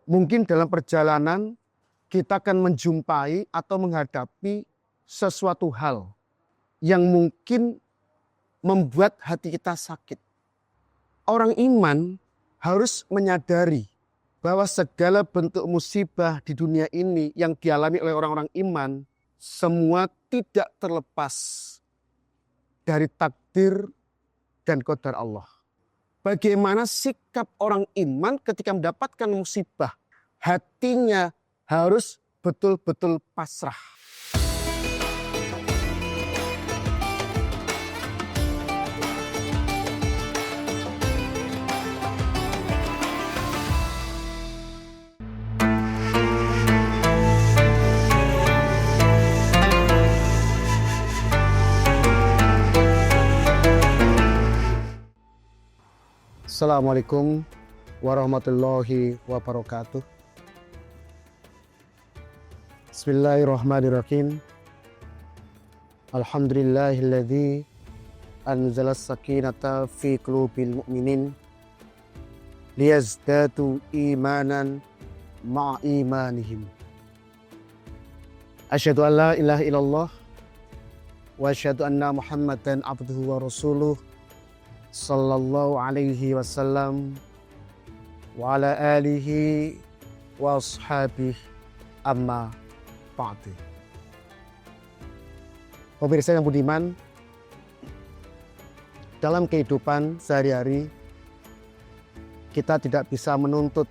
Mungkin dalam perjalanan kita akan menjumpai atau menghadapi sesuatu hal yang mungkin membuat hati kita sakit. Orang iman harus menyadari bahwa segala bentuk musibah di dunia ini yang dialami oleh orang-orang iman semua tidak terlepas dari takdir dan qadar Allah. Bagaimana sikap orang iman ketika mendapatkan musibah? Hatinya harus betul-betul pasrah. Assalamualaikum warahmatullahi wabarakatuh. Bismillahirrahmanirrahim. Alhamdulillahilladzi anzala as-sakinata fi qulubil mu'minin liyazdadu imanan ma'a imanihim. Asyhadu an la ilaha illallah wa asyhadu anna Muhammadan abduhu wa rasuluh sallallahu alaihi wasallam wa ala alihi wa ashabihi amma ba'du. Pemirsa yang budiman, dalam kehidupan sehari-hari kita tidak bisa menuntut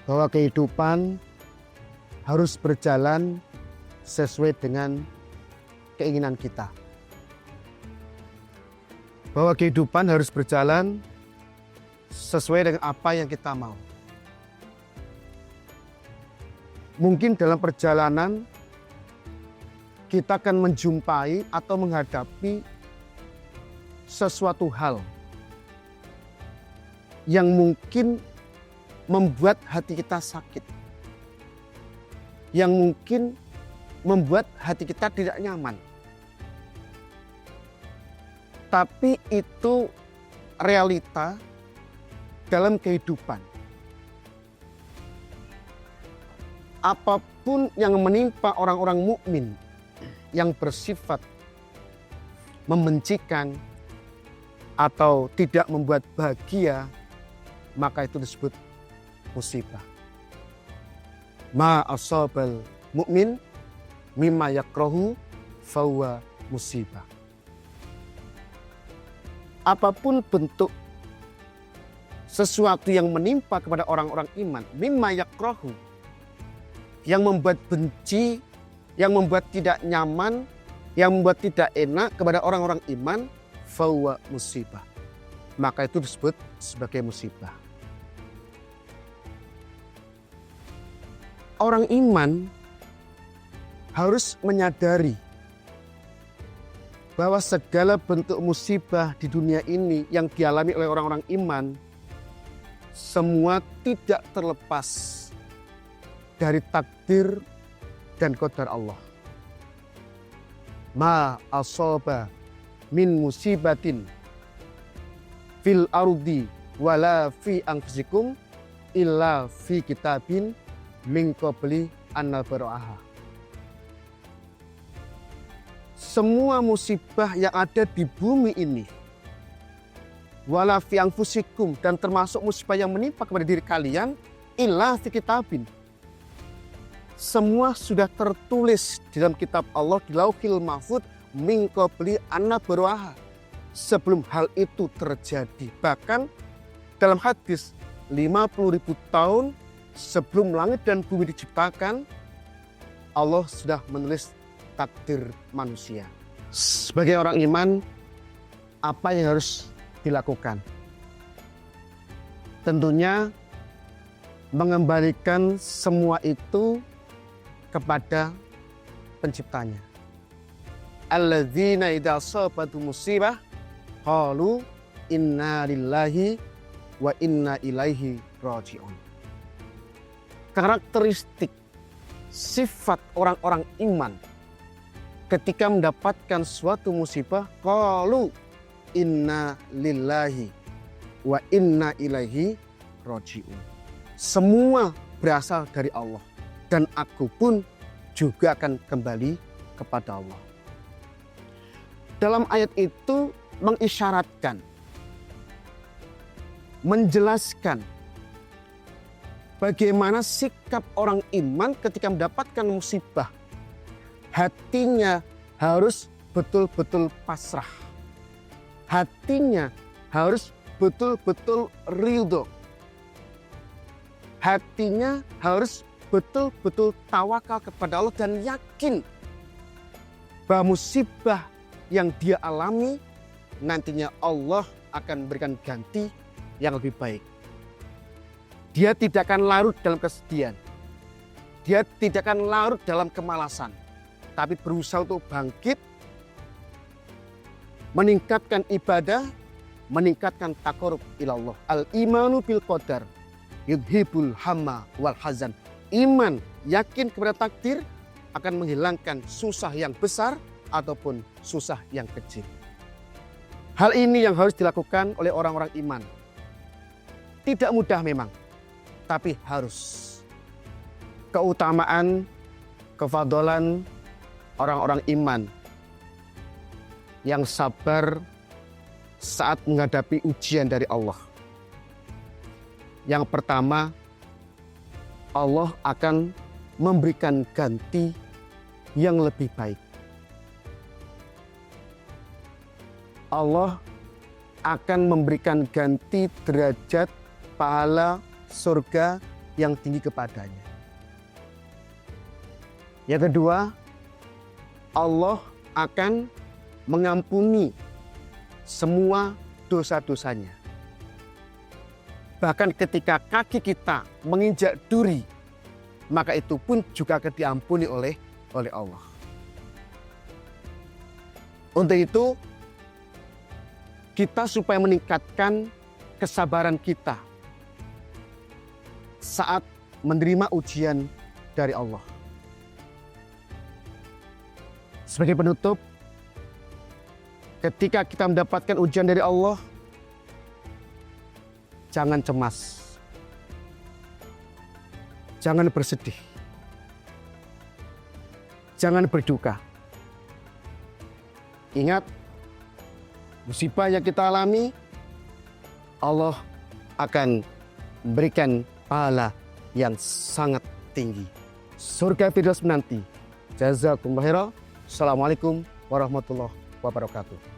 bahwa kehidupan harus berjalan sesuai dengan keinginan kita. Bahwa kehidupan harus berjalan sesuai dengan apa yang kita mau. Mungkin dalam perjalanan kita akan menjumpai atau menghadapi sesuatu hal yang mungkin membuat hati kita sakit. Yang mungkin membuat hati kita tidak nyaman. Tapi itu realita dalam kehidupan. Apapun yang menimpa orang-orang mukmin yang bersifat membencikan atau tidak membuat bahagia, maka itu disebut musibah. Ma asabal mukmin mimma yakrahu fahuwa musibah. Apapun bentuk sesuatu yang menimpa kepada orang-orang iman, mimma yakrahu, yang membuat benci, yang membuat tidak nyaman, yang membuat tidak enak kepada orang-orang iman, fahuwa musibah. Maka itu disebut sebagai musibah. Orang iman harus menyadari bahwa segala bentuk musibah di dunia ini yang dialami oleh orang-orang iman semua tidak terlepas dari takdir dan qadar Allah. Ma asaba min musibatin fil ardi wala fi anfusikum illa fi kitabin min qabli an nabra'aha. Semua musibah yang ada di bumi ini, wala fi anfusikum, dan termasuk musibah yang menimpa kepada diri kalian, illa fi kitabin. Semua sudah tertulis di dalam kitab Allah di Lauhil Mahfuz min qabli an nabra'aha. Sebelum hal itu terjadi, bahkan dalam hadis 50.000 tahun sebelum langit dan bumi diciptakan, Allah sudah menulis takdir manusia. Sebagai orang iman, apa yang harus dilakukan? Tentunya mengembalikan semua itu kepada penciptanya. Alladzina idza asabatu musibah qalu inna lillahi wa inna ilaihi raji'un. Karakteristik sifat orang-orang iman ketika mendapatkan suatu musibah, qalu inna lillahi wa inna ilaihi raji'un. semua berasal dari Allah. Dan aku pun juga akan kembali kepada Allah. Dalam ayat itu mengisyaratkan, menjelaskan bagaimana sikap orang iman ketika mendapatkan musibah. Hatinya harus betul-betul pasrah. Hatinya harus betul-betul ridho. Hatinya harus betul-betul tawakal kepada Allah dan yakin bahwa musibah yang dia alami nantinya Allah akan memberikan ganti yang lebih baik. Dia tidak akan larut dalam kesedihan. Dia tidak akan larut dalam kemalasan. Tapi berusaha untuk bangkit, meningkatkan ibadah, meningkatkan taqarrub ilallah. Al-imanu bil qadar yudhibul hamma wal hazan. Iman, yakin kepada takdir akan menghilangkan susah yang besar ataupun susah yang kecil. Hal ini yang harus dilakukan oleh orang-orang iman. Tidak mudah memang, tapi harus. Keutamaan, kefadolan orang-orang iman yang sabar saat menghadapi ujian dari Allah. Yang pertama, Allah akan memberikan ganti yang lebih baik. Allah akan memberikan ganti derajat pahala surga yang tinggi kepadanya. Yang kedua, Allah akan mengampuni semua dosa-dosanya. Bahkan ketika kaki kita menginjak duri, maka itu pun juga akan diampuni oleh Allah. Untuk itu, kita supaya meningkatkan kesabaran kita saat menerima ujian dari Allah. Sebagai penutup, ketika kita mendapatkan ujian dari Allah, jangan cemas, jangan bersedih, jangan berduka. Ingat, musibah yang kita alami, Allah akan memberikan pahala yang sangat tinggi. Surga Firdaus menanti. Jazakumullah khairan. Assalamualaikum warahmatullahi wabarakatuh.